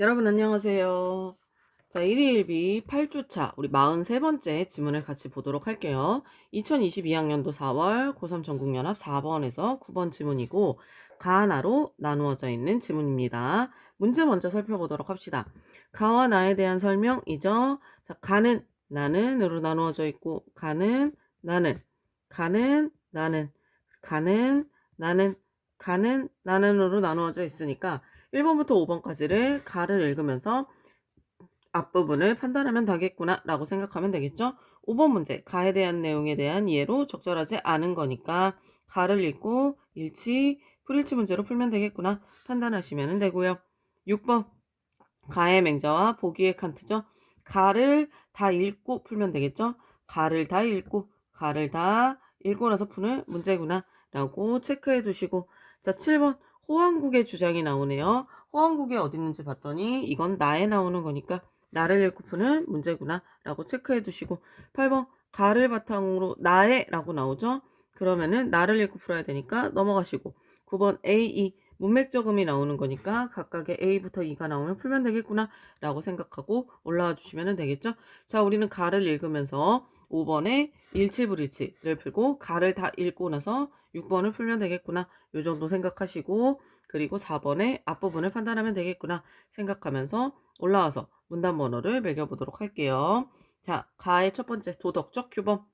여러분 안녕하세요. 자, 1일1비 8주차 우리 43번째 지문을 같이 보도록 할게요. 2022학년도 4월 고3 전국연합 4번에서 9번 지문이고 가나로 나누어져 있는 지문입니다. 문제 먼저 살펴보도록 합시다. 가와 나에 대한 설명이죠. 자, 가는 나는으로 나누어져 있고 가는 나는 가는 나는 가는 나는 가는 나는으로 나누어져 있으니까 1번부터 5번까지를 가를 읽으면서 앞부분을 판단하면 되겠구나 라고 생각하면 되겠죠. 5번 문제 가에 대한 내용에 대한 이해로 적절하지 않은 거니까 가를 읽고 일치, 불일치 문제로 풀면 되겠구나 판단하시면 되고요. 6번 가의 맹자와 보기의 칸트죠. 가를 다 읽고 풀면 되겠죠. 가를 다 읽고 나서 푸는 문제구나 라고 체크해 두시고, 자 7번 호황국의 주장이 나오네요. 호황국이 어디 있는지 봤더니 이건 나에 나오는 거니까 나를 읽고 푸는 문제구나 라고 체크해 두시고, 8번 가를 바탕으로 나에 라고 나오죠. 그러면은 나를 읽고 풀어야 되니까 넘어가시고, 9번 A, E 문맥적음이 나오는 거니까 각각의 A부터 E가 나오면 풀면 되겠구나 라고 생각하고 올라와 주시면 되겠죠. 자, 우리는 가를 읽으면서 5번에 일치불일치를 풀고 가를 다 읽고 나서 6번을 풀면 되겠구나 요 정도 생각하시고, 그리고 4번에 앞부분을 판단하면 되겠구나 생각하면서 올라와서 문단 번호를 매겨보도록 할게요. 자, 가의 첫 번째 도덕적 규범.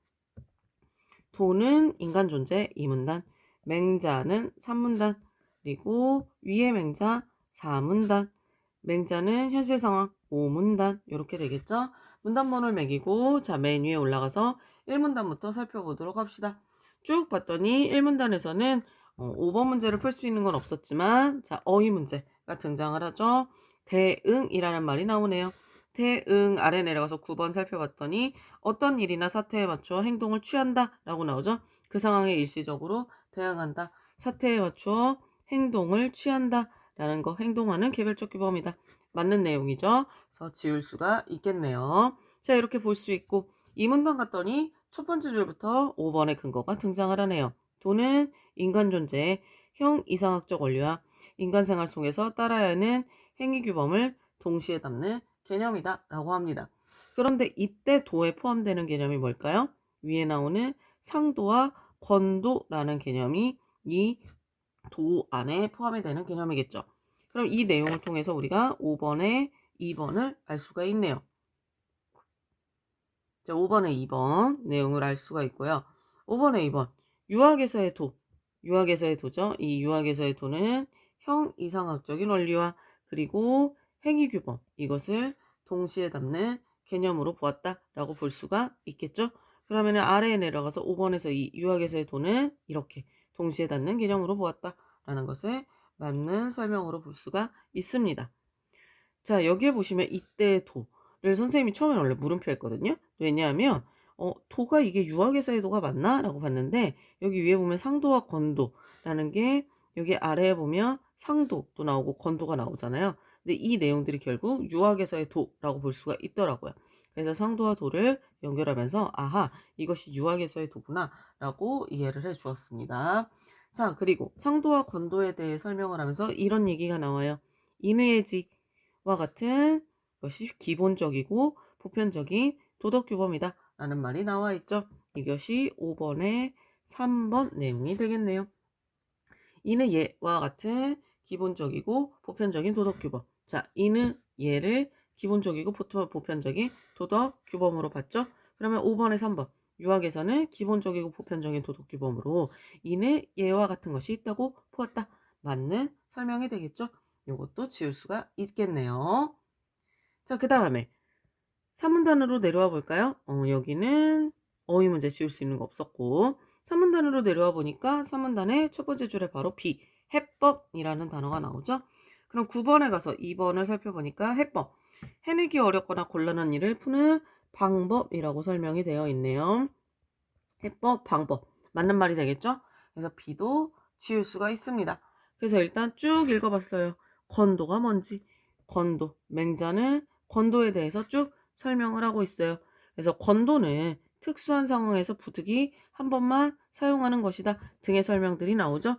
도는 인간 존재 2문단, 맹자는 3문단, 그리고 위의 맹자 4문단, 맹자는 현실 상황 5문단 이렇게 되겠죠. 문단 번호를 매기고 자 맨 위에 올라가서 1문단부터 살펴보도록 합시다. 쭉 봤더니 1문단에서는 5번 문제를 풀 수 있는 건 없었지만 자 어휘 문제가 등장을 하죠. 대응이라는 말이 나오네요. 대응 아래 내려가서 9번 살펴봤더니 어떤 일이나 사태에 맞추어 행동을 취한다 라고 나오죠. 그 상황에 일시적으로 대응한다. 사태에 맞추어 행동을 취한다 라는 거, 행동하는 개별적 규범이다. 맞는 내용이죠. 그래서 지울 수가 있겠네요. 자, 이렇게 볼 수 있고, 이 문단 갔더니 첫 번째 줄부터 5번의 근거가 등장을 하네요. 도는 인간 존재의 형 이상학적 원리와 인간 생활 속에서 따라야 하는 행위 규범을 동시에 담는 개념이다 라고 합니다. 그런데 이때 도에 포함되는 개념이 뭘까요? 위에 나오는 상도와 권도라는 개념이 이 도 안에 포함이 되는 개념이겠죠. 그럼 이 내용을 통해서 우리가 5번에 2번을 알 수가 있네요. 자, 5번에 2번 내용을 알 수가 있고요. 5번에 2번 유학에서의 도. 유학에서의 도죠. 이 유학에서의 도는 형 이상학적인 원리와 그리고 행위규범 이것을 동시에 담는 개념으로 보았다라고 볼 수가 있겠죠. 그러면 아래에 내려가서 5번에서 이 유학에서의 도는 이렇게 동시에 닿는 개념으로 보았다라는 것을 맞는 설명으로 볼 수가 있습니다. 자, 여기에 보시면 이때의 도를 선생님이 처음에 원래 물음표 했거든요. 왜냐하면 도가 이게 유학에서의 도가 맞나? 라고 봤는데 여기 위에 보면 상도와 건도라는 게 여기 아래에 보면 상도도 나오고 건도가 나오잖아요. 근데 이 내용들이 결국 유학에서의 도라고 볼 수가 있더라고요. 그래서 상도와 도를 연결하면서 아하 이것이 유학에서의 도구나 라고 이해를 해 주었습니다. 자, 그리고 상도와 건도에 대해 설명을 하면서 이런 얘기가 나와요. 인의의 와 같은 것이 기본적이고 보편적인 도덕규범이다 라는 말이 나와 있죠. 이것이 5번의 3번 내용이 되겠네요. 이는 예와 같은 기본적이고 보편적인 도덕규범. 자, 이는 예를 기본적이고 보편적인 도덕규범으로 봤죠. 그러면 5번의 3번 유학에서는 기본적이고 보편적인 도덕규범으로 이는 예와 같은 것이 있다고 보았다. 맞는 설명이 되겠죠. 이것도 지울 수가 있겠네요. 자, 그 다음에 3문단으로 내려와 볼까요? 여기는 어휘 문제 지울 수 있는 거 없었고 3문단으로 내려와 보니까 3문단의 첫 번째 줄에 바로 비, 해법이라는 단어가 나오죠. 그럼 9번에 가서 2번을 살펴보니까 해법, 해내기 어렵거나 곤란한 일을 푸는 방법이라고 설명이 되어 있네요. 해법, 방법 맞는 말이 되겠죠? 그래서 비도 지울 수가 있습니다. 그래서 일단 쭉 읽어봤어요. 건도가 뭔지, 건도, 맹자는 건도에 대해서 쭉 설명을 하고 있어요. 그래서 건도는 특수한 상황에서 부득이 한 번만 사용하는 것이다 등의 설명들이 나오죠.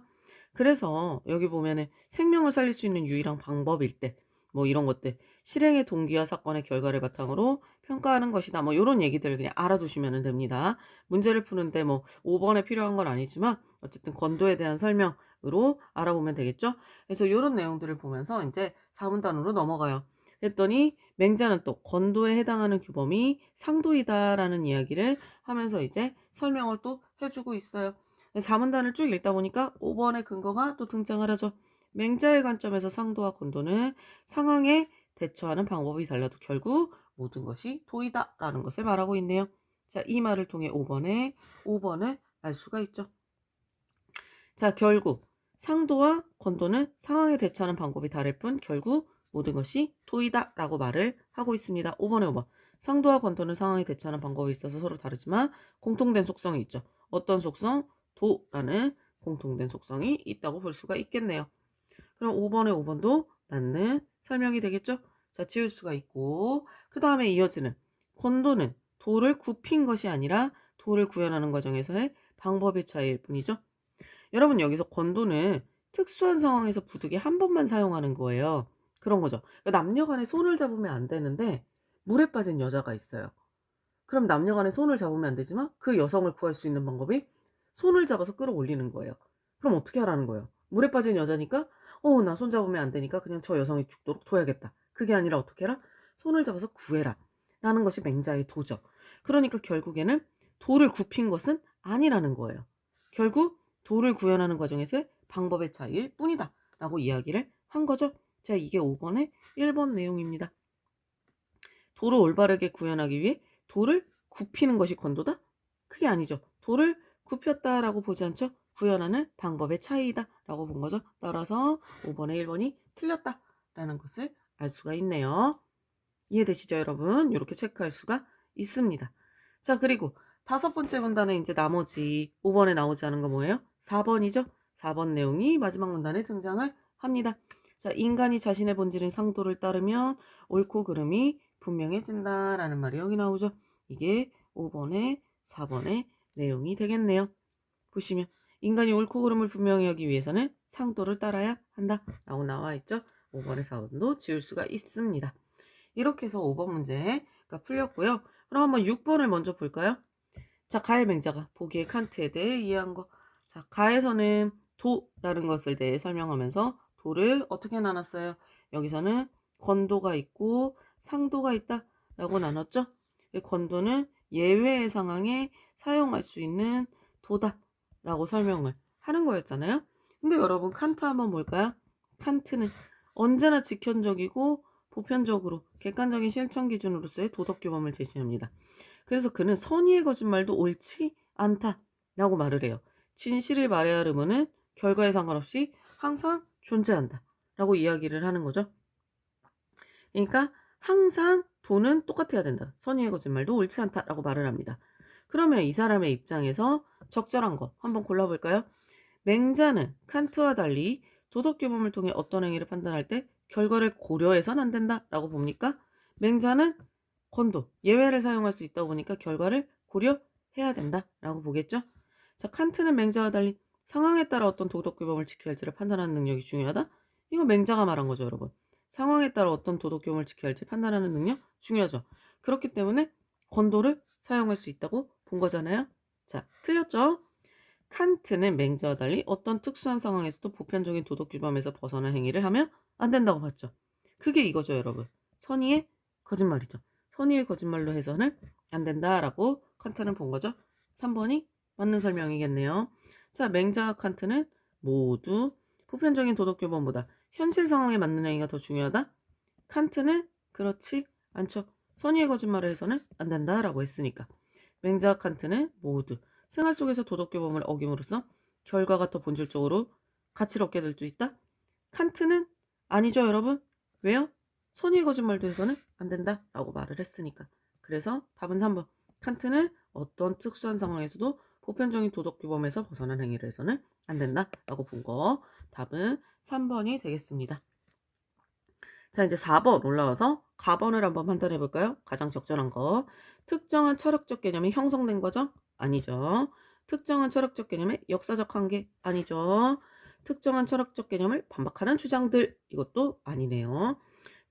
그래서 여기 보면은 생명을 살릴 수 있는 유일한 방법일 때 뭐 이런 것들 실행의 동기와 사건의 결과를 바탕으로 평가하는 것이다. 뭐 요런 얘기들을 그냥 알아두시면 됩니다. 문제를 푸는데 뭐 5번에 필요한 건 아니지만 어쨌든 건도에 대한 설명으로 알아보면 되겠죠. 그래서 요런 내용들을 보면서 이제 4문단으로 넘어가요. 그랬더니 맹자는 또 건도에 해당하는 규범이 상도이다라는 이야기를 하면서 이제 설명을 또 해주고 있어요. 4문단을 쭉 읽다 보니까 5번의 근거가 또 등장을 하죠. 맹자의 관점에서 상도와 건도는 상황에 대처하는 방법이 달라도 결국 모든 것이 도이다라는 것을 말하고 있네요. 자, 이 말을 통해 5번을 알 수가 있죠. 자, 결국 상도와 건도는 상황에 대처하는 방법이 다를 뿐 결국 모든 것이 도이다 라고 말을 하고 있습니다. 5번에 5번. 상도와 건도는 상황에 대처하는 방법이 있어서 서로 다르지만 공통된 속성이 있죠. 어떤 속성? 도라는 공통된 속성이 있다고 볼 수가 있겠네요. 그럼 5번에 5번도 맞는 설명이 되겠죠? 자, 지울 수가 있고 그 다음에 이어지는 건도는 도를 굽힌 것이 아니라 도를 구현하는 과정에서의 방법의 차이일 뿐이죠. 여러분 여기서 건도는 특수한 상황에서 부득이 한 번만 사용하는 거예요. 그런 거죠. 그러니까 남녀 간에 손을 잡으면 안 되는데 물에 빠진 여자가 있어요. 그럼 남녀 간에 손을 잡으면 안 되지만 그 여성을 구할 수 있는 방법이 손을 잡아서 끌어올리는 거예요. 그럼 어떻게 하라는 거예요? 물에 빠진 여자니까 나 손 잡으면 안 되니까 그냥 저 여성이 죽도록 둬야겠다. 그게 아니라 어떻게 해라? 손을 잡아서 구해라. 라는 것이 맹자의 도죠. 그러니까 결국에는 도를 굽힌 것은 아니라는 거예요. 결국 도를 구현하는 과정에서의 방법의 차이일 뿐이다. 라고 이야기를 한 거죠. 자, 이게 5번의 1번 내용입니다. 도를 올바르게 구현하기 위해 도를 굽히는 것이 건도다? 그게 아니죠. 도를 굽혔다라고 보지 않죠. 구현하는 방법의 차이다 라고 본 거죠. 따라서 5번에 1번이 틀렸다라는 것을 알 수가 있네요. 이해되시죠, 여러분? 이렇게 체크할 수가 있습니다. 자, 그리고 5번째 문단은 이제 나머지 5번에 나오지 않은 거 뭐예요? 4번이죠. 4번 내용이 마지막 문단에 등장을 합니다. 자, 인간이 자신의 본질인 상도를 따르면 옳고 그름이 분명해진다라는 말이 여기 나오죠. 이게 5번에 4번의 내용이 되겠네요. 보시면 인간이 옳고 그름을 분명히 하기 위해서는 상도를 따라야 한다 라고 나와 있죠. 5번에 4번도 지울 수가 있습니다. 이렇게 해서 5번 문제가 풀렸고요. 그럼 한번 6번을 먼저 볼까요? 자, 가의 맹자가 보기에 칸트에 대해 이해한 거. 자, 가에서는 도라는 것을 대해 설명하면서 도를 어떻게 나눴어요? 여기서는 건도가 있고 상도가 있다 라고 나눴죠? 건도는 예외의 상황에 사용할 수 있는 도다 라고 설명을 하는 거였잖아요. 근데 여러분 칸트 한번 볼까요? 칸트는 언제나 직현적이고 보편적으로 객관적인 실천 기준으로서의 도덕 규범을 제시합니다. 그래서 그는 선의의 거짓말도 옳지 않다라고 말을 해요. 진실을 말해야 할 의무는 결과에 상관없이 항상 존재한다 라고 이야기를 하는 거죠. 그러니까 항상 도는 똑같아야 된다. 선의의 거짓말도 옳지 않다라고 말을 합니다. 그러면 이 사람의 입장에서 적절한 거 한번 골라볼까요? 맹자는 칸트와 달리 도덕 규범을 통해 어떤 행위를 판단할 때 결과를 고려해서는 안 된다라고 봅니까? 맹자는 건도, 예외를 사용할 수 있다고 보니까 결과를 고려해야 된다라고 보겠죠? 자, 칸트는 맹자와 달리 상황에 따라 어떤 도덕 규범을 지켜야 할지를 판단하는 능력이 중요하다? 이거 맹자가 말한 거죠, 여러분. 상황에 따라 어떤 도덕 규범을 지켜야 할지 판단하는 능력 중요하죠. 그렇기 때문에 건도를 사용할 수 있다고 본 거잖아요. 자, 틀렸죠? 칸트는 맹자와 달리 어떤 특수한 상황에서도 보편적인 도덕 규범에서 벗어난 행위를 하면 안 된다고 봤죠. 그게 이거죠, 여러분. 선의의 거짓말이죠. 선의의 거짓말로 해서는 안 된다라고 칸트는 본 거죠. 3번이 맞는 설명이겠네요. 자, 맹자와 칸트는 모두 보편적인 도덕 규범보다 현실 상황에 맞는 행위가 더 중요하다? 칸트는 그렇지 않죠. 선의의 거짓말을 해서는 안 된다라고 했으니까. 맹자와 칸트는 모두 생활 속에서 도덕 규범을 어김으로써 결과가 더 본질적으로 가치를 얻게 될 수 있다? 칸트는 아니죠, 여러분. 왜요? 선의의 거짓말도 해서는 안 된다라고 말을 했으니까. 그래서 답은 3번. 칸트는 어떤 특수한 상황에서도 보편적인 도덕 규범에서 벗어난 행위를 해서는 안 된다라고 본 거. 답은 3번이 되겠습니다. 자, 이제 4번 올라와서 가번을 한번 판단해 볼까요? 가장 적절한 거. 특정한 철학적 개념이 형성된 거죠? 아니죠. 특정한 철학적 개념의 역사적 한계? 아니죠. 특정한 철학적 개념을 반박하는 주장들? 이것도 아니네요.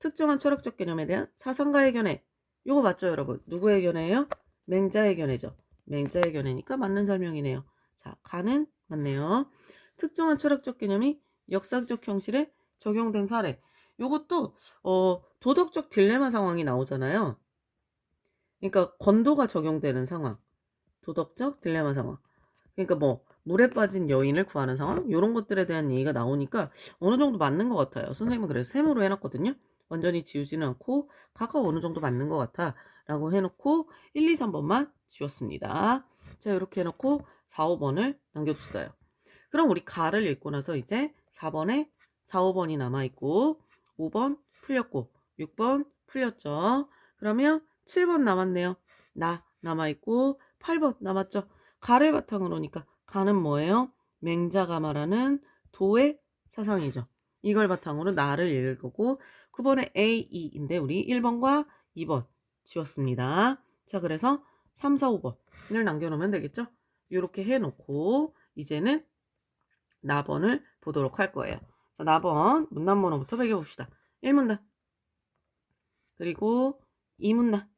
특정한 철학적 개념에 대한 사상가의 견해. 요거 맞죠, 여러분? 누구의 견해예요? 맹자의 견해죠. 맹자의 견해니까 맞는 설명이네요. 자, 가는 맞네요. 특정한 철학적 개념이 역사적 형식에 적용된 사례. 요것도 도덕적 딜레마 상황이 나오잖아요. 그러니까 권도가 적용되는 상황. 도덕적 딜레마 상황. 그러니까 뭐 물에 빠진 여인을 구하는 상황 이런 것들에 대한 얘기가 나오니까 어느 정도 맞는 것 같아요. 선생님은 그래서 세모로 해놨거든요. 완전히 지우지는 않고 각각 어느 정도 맞는 것 같아 라고 해놓고 1, 2, 3번만 지웠습니다. 자, 이렇게 해놓고 4, 5번을 남겨뒀어요. 그럼 우리 가를 읽고 나서 이제 4번에 4, 5번이 남아있고 5번 풀렸고 6번 풀렸죠. 그러면 7번 남았네요. 나 남아있고 8번 남았죠. 가를 바탕으로니까 가는 뭐예요? 맹자가 말하는 도의 사상이죠. 이걸 바탕으로 나를 읽고 9번에 A, E인데 우리 1번과 2번 지웠습니다. 자, 그래서 3, 4, 5번을 남겨놓으면 되겠죠? 이렇게 해놓고 이제는 나번을 보도록 할 거예요. 자, 나번 문단번호부터 매겨봅시다. 1문단 그리고 2문단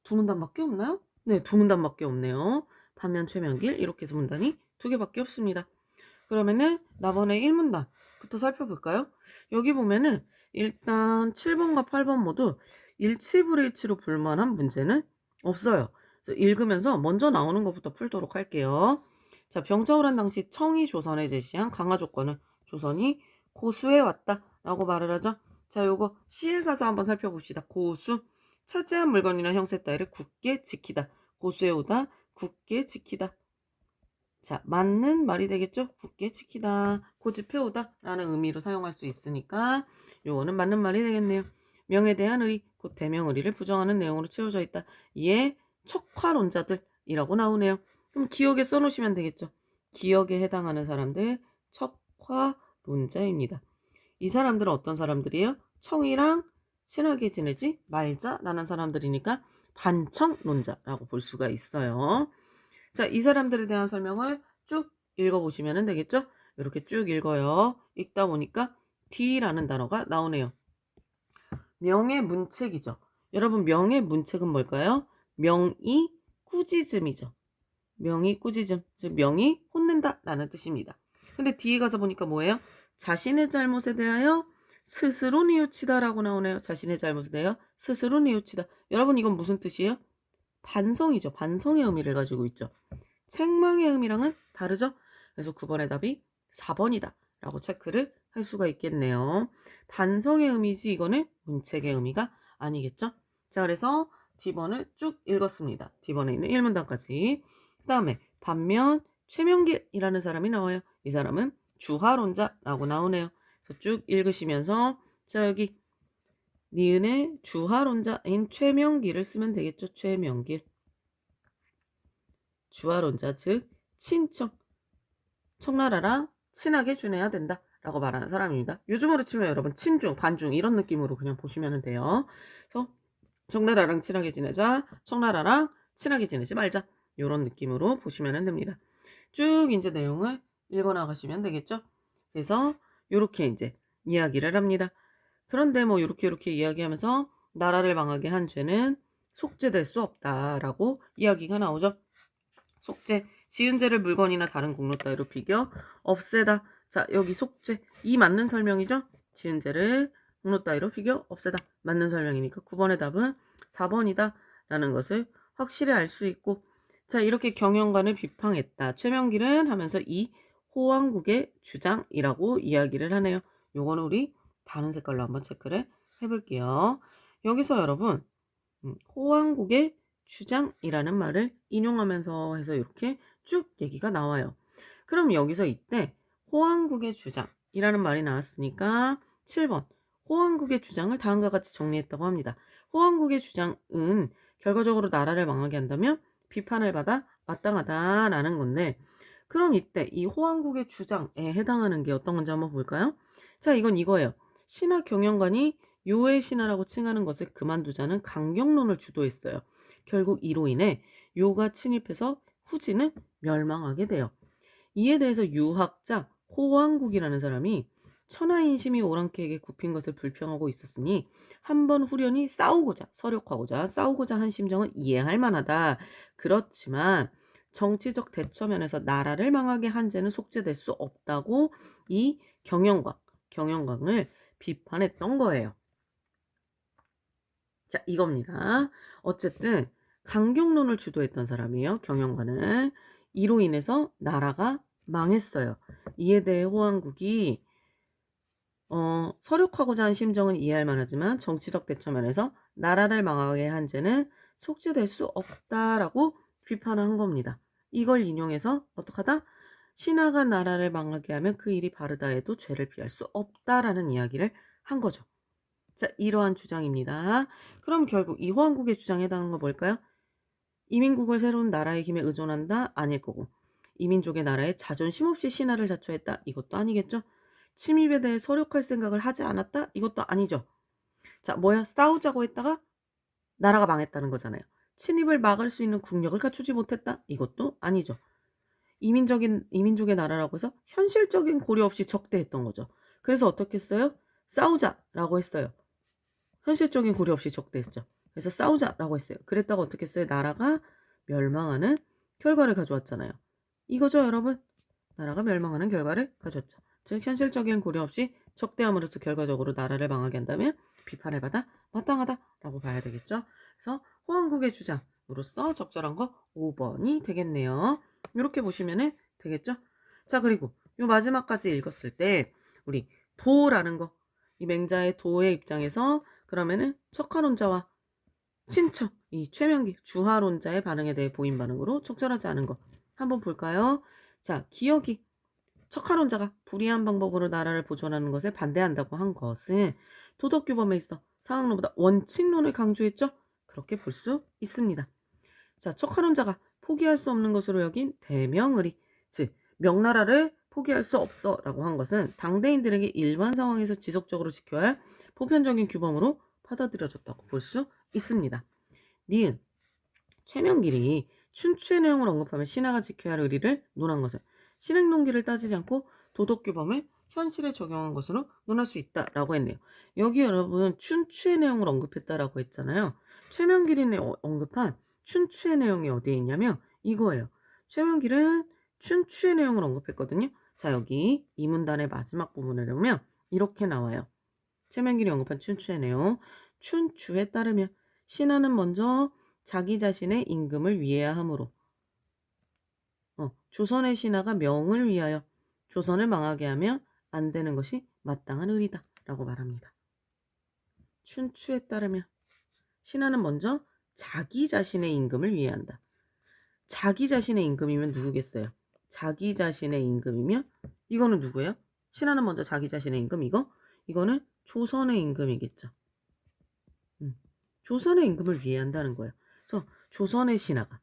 2문단밖에 없나요? 네, 2문단밖에 없네요. 반면 최명길 이렇게 해서 문단이 2개밖에 없습니다. 그러면은 나번의 1문단부터 살펴볼까요? 여기 보면은 일단 7번과 8번 모두 일치불일치로 불만한 문제는 없어요. 그래서 읽으면서 먼저 나오는 것부터 풀도록 할게요. 자, 병자호란 당시 청이 조선에 제시한 강화 조건은 조선이 고수해 왔다 라고 말을 하죠. 자, 요거 시에 가서 한번 살펴봅시다. 고수, 차지한 물건이나 형세 따위를 굳게 지키다. 고수해 오다, 굳게 지키다. 자, 맞는 말이 되겠죠? 굳게 지키다, 고집해오다 라는 의미로 사용할 수 있으니까 요거는 맞는 말이 되겠네요. 명에 대한 의리, 곧 대명의리를 부정하는 내용으로 채워져 있다. 이에 척화론자들이라고 나오네요. 그럼 기억에 써놓으시면 되겠죠? 기억에 해당하는 사람들 척화론자입니다. 이 사람들은 어떤 사람들이에요? 청이랑 친하게 지내지 말자라는 사람들이니까 반청론자라고 볼 수가 있어요. 자, 이 사람들에 대한 설명을 쭉 읽어보시면 되겠죠? 이렇게 쭉 읽어요. 읽다 보니까 D라는 단어가 나오네요. 명예문책이죠. 여러분, 명예문책은 뭘까요? 명의 꾸짖음이죠. 명의 꾸짖음, 즉 명의 혼낸다 라는 뜻입니다. 근데 뒤에 가서 보니까 뭐예요? 자신의 잘못에 대하여 스스로 뉘우치다 라고 나오네요. 자신의 잘못에 대하여 스스로 뉘우치다. 여러분, 이건 무슨 뜻이에요? 반성이죠. 반성의 의미를 가지고 있죠. 책망의 의미랑은 다르죠? 그래서 9번의 답이 4번이다 라고 체크를 할 수가 있겠네요. 반성의 의미지 이거는 문책의 의미가 아니겠죠? 자, 그래서 D번을 쭉 읽었습니다. D번에 있는 1문단까지. 그 다음에 반면 최명길이라는 사람이 나와요. 이 사람은 주화론자라고 나오네요. 그래서 쭉 읽으시면서 자, 여기 니은의 주화론자인 최명길을 쓰면 되겠죠. 최명길. 주화론자, 즉 친청, 청나라랑 친하게 지내야 된다 라고 말하는 사람입니다. 요즘으로 치면 여러분 친중, 반중 이런 느낌으로 그냥 보시면 돼요. 그래서 청나라랑 친하게 지내자, 청나라랑 친하게 지내지 말자 이런 느낌으로 보시면 됩니다. 쭉 이제 내용을 읽어나가시면 되겠죠. 그래서 이렇게 이제 이야기를 합니다. 그런데 뭐 이렇게 이야기하면서 나라를 망하게 한 죄는 속죄될 수 없다라고 이야기가 나오죠. 속죄, 지은 죄를 물건이나 다른 공로 따위로 비겨 없애다. 자, 여기 속죄, 이 맞는 설명이죠? 지은 죄를 공로 따위로 비겨 없애다. 맞는 설명이니까 9번의 답은 4번이다 라는 것을 확실히 알 수 있고, 자, 이렇게 경영관을 비판했다. 최명길은 하면서 이 호왕국의 주장이라고 이야기를 하네요. 요거는 우리 다른 색깔로 한번 체크를 해볼게요. 여기서 여러분 호왕국의 주장이라는 말을 인용하면서 해서 이렇게 쭉 얘기가 나와요. 그럼 여기서 이때 호왕국의 주장이라는 말이 나왔으니까 7번 호왕국의 주장을 다음과 같이 정리했다고 합니다. 호왕국의 주장은 결과적으로 나라를 망하게 한다면 비판을 받아 마땅하다라는 건데, 그럼 이때 이 호왕국의 주장에 해당하는 게 어떤 건지 한번 볼까요? 자, 이건 이거예요. 신하 경영관이 요의 신하라고 칭하는 것을 그만두자는 강경론을 주도했어요. 결국 이로 인해 요가 침입해서 후지는 멸망하게 돼요. 이에 대해서 유학자 호왕국이라는 사람이 천하인심이 오랑캐에게 굽힌 것을 불평하고 있었으니 한번 후련히 서력하고자 싸우고자 한 심정은 이해할 만하다. 그렇지만 정치적 대처면에서 나라를 망하게 한 죄는 속죄될 수 없다고 이 경영광을 비판했던 거예요. 자, 이겁니다. 어쨌든 강경론을 주도했던 사람이에요. 경영관은. 이로 인해서 나라가 망했어요. 이에 대해 호황국이 서력하고자 한 심정은 이해할 만하지만 정치적 대처면에서 나라를 망하게 한 죄는 속죄될 수 없다라고 비판한 겁니다. 이걸 인용해서 어떡하다? 신하가 나라를 망하게 하면 그 일이 바르다 해도 죄를 피할 수 없다라는 이야기를 한 거죠. 자, 이러한 주장입니다. 그럼 결국 이 호황국의 주장에 해당하는 거 뭘까요? 이민국을 새로운 나라의 힘에 의존한다? 아닐 거고. 이민족의 나라에 자존심 없이 신하를 자처했다? 이것도 아니겠죠? 침입에 대해 서력할 생각을 하지 않았다? 이것도 아니죠. 자, 뭐야? 싸우자고 했다가 나라가 망했다는 거잖아요. 침입을 막을 수 있는 국력을 갖추지 못했다? 이것도 아니죠. 이민족의 나라라고 해서 현실적인 고려 없이 적대했던 거죠. 그래서 어떻게 했어요? 싸우자라고 했어요. 현실적인 고려 없이 적대했죠. 그래서 싸우자라고 했어요. 그랬다가 어떻게 했어요? 나라가 멸망하는 결과를 가져왔잖아요. 이거죠, 여러분? 나라가 멸망하는 결과를 가져왔죠. 즉 현실적인 고려 없이 적대함으로써 결과적으로 나라를 망하게 한다면 비판을 받아 마땅하다라고 봐야 되겠죠. 그래서 호황국의 주장으로서 적절한 거 5번이 되겠네요. 이렇게 보시면 되겠죠. 자, 그리고 요 마지막까지 읽었을 때 우리 도라는 거, 이 맹자의 도의 입장에서 그러면은 척하론자와 친척, 이 최명기 주하론자의 반응에 대해 보인 반응으로 적절하지 않은 거 한번 볼까요? 자, 기억이 척하론자가 불이한 방법으로 나라를 보존하는 것에 반대한다고 한 것은 도덕규범에 있어 상학론보다 원칙론을 강조했죠? 그렇게 볼 수 있습니다. 자, 척하론자가 포기할 수 없는 것으로 여긴 대명의리, 즉 명나라를 포기할 수 없어 라고 한 것은 당대인들에게 일반 상황에서 지속적으로 지켜야 할 보편적인 규범으로 받아들여졌다고 볼 수 있습니다. 니은, 최명길이 춘추의 내용을 언급하며 신하가 지켜야 할 의리를 논한 것은 실행동기를 따지지 않고 도덕규범을 현실에 적용한 것으로 논할 수 있다라고 했네요. 여기 여러분 춘추의 내용을 언급했다라고 했잖아요. 최명길이 언급한 춘추의 내용이 어디에 있냐면 이거예요. 최명길은 춘추의 내용을 언급했거든요. 자, 여기 이 문단의 마지막 부분을 보면 이렇게 나와요. 최명길이 언급한 춘추의 내용. 춘추에 따르면 신하는 먼저 자기 자신의 임금을 위해야 하므로 조선의 신하가 명을 위하여 조선을 망하게 하면 안 되는 것이 마땅한 의리다 라고 말합니다. 춘추에 따르면 신하는 먼저 자기 자신의 임금을 위해야 한다. 자기 자신의 임금이면 누구겠어요? 자기 자신의 임금이면 이거는 누구예요? 신하는 먼저 자기 자신의 임금 이거는 조선의 임금이겠죠. 조선의 임금을 위해 한다는 거예요. 그래서 조선의 신하가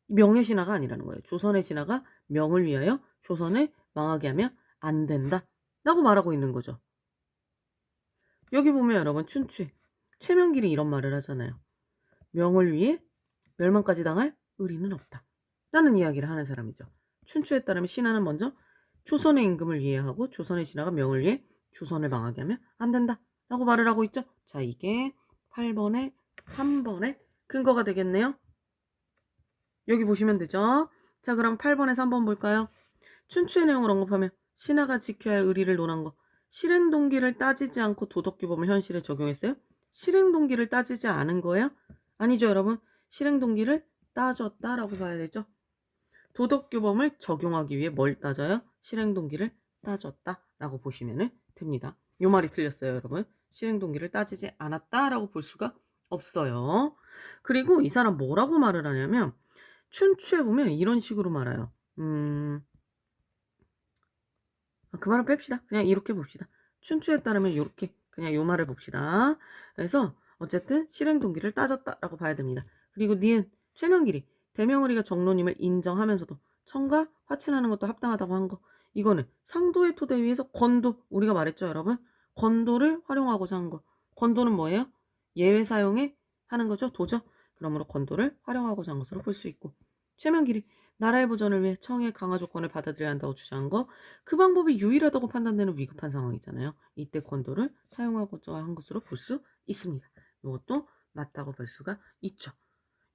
명의 신하가 아니라는 거예요. 조선의 신하가 명을 위하여 조선을 망하게 하면 안 된다 라고 말하고 있는 거죠. 여기 보면 여러분 춘추에 최명길이 이런 말을 하잖아요. 명을 위해 멸망까지 당할 의리는 없다 라는 이야기를 하는 사람이죠. 춘추에 따르면 신하는 먼저 조선의 임금을 위해 하고 조선의 신하가 명을 위해 조선을 망하게 하면 안 된다 라고 말을 하고 있죠. 자, 이게 8번에 3번의 근거가 되겠네요. 여기 보시면 되죠. 자, 그럼 8번에 3번 볼까요? 춘추의 내용을 언급하며 신하가 지켜야 할 의리를 논한 거. 실행 동기를 따지지 않고 도덕규범을 현실에 적용했어요? 실행 동기를 따지지 않은 거예요? 아니죠, 여러분. 실행 동기를 따졌다라고 봐야 되죠. 도덕규범을 적용하기 위해 뭘 따져요? 실행 동기를 따졌다라고 보시면 됩니다. 요 말이 틀렸어요, 여러분. 실행 동기를 따지지 않았다라고 볼 수가 없어요. 그리고 이 사람 뭐라고 말을 하냐면 춘추에 보면 이런 식으로 말해요. 그 말은 뺍시다. 그냥 이렇게 봅시다. 춘추에 따르면 이렇게 그냥 요 말을 봅시다. 그래서 어쨌든 실행 동기를 따졌다라고 봐야 됩니다. 그리고 니은 최명길이 대명의리가 정론임을 인정하면서도 청과 화친하는 것도 합당하다고 한 거. 이거는 상도의 토대 위에서 권도, 우리가 말했죠, 여러분? 권도를 활용하고자 한 거. 권도는 뭐예요? 예외 사용에 하는 거죠, 도죠? 그러므로 권도를 활용하고자 한 것으로 볼 수 있고. 최면 길이. 나라의 보전을 위해 청의 강화 조건을 받아들여야 한다고 주장한 거. 그 방법이 유일하다고 판단되는 위급한 상황이잖아요. 이때 권도를 사용하고자 한 것으로 볼 수 있습니다. 이것도 맞다고 볼 수가 있죠.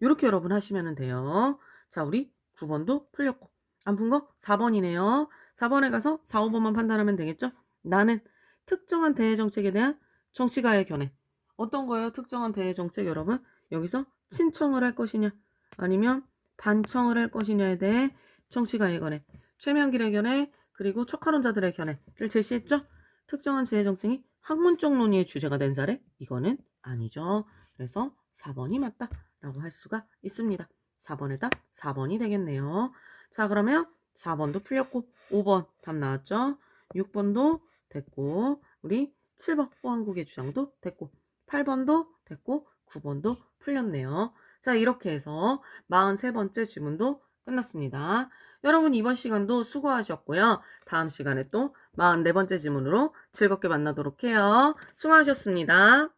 이렇게 여러분 하시면 돼요. 자, 우리 9번도 풀렸고. 안 푼 거 4번이네요. 4번에 가서 4, 5번만 판단하면 되겠죠? 나는 특정한 대외정책에 대한 정치가의 견해. 어떤 거예요? 특정한 대외정책 여러분? 여기서 신청을 할 것이냐 아니면 반청을 할 것이냐에 대해 정치가의 견해, 최명길의 견해, 그리고 촉하론자들의 견해를 제시했죠? 특정한 대외정책이 학문적 논의의 주제가 된 사례? 이거는 아니죠. 그래서 4번이 맞다 라고 할 수가 있습니다. 4번의 답 4번이 되겠네요. 자, 그러면 4번도 풀렸고 5번 답 나왔죠? 6번도 됐고 우리 7번 호황국의 주장도 됐고 8번도 됐고 9번도 풀렸네요. 자, 이렇게 해서 43번째 지문도 끝났습니다. 여러분 이번 시간도 수고하셨고요. 다음 시간에 또 44번째 지문으로 즐겁게 만나도록 해요. 수고하셨습니다.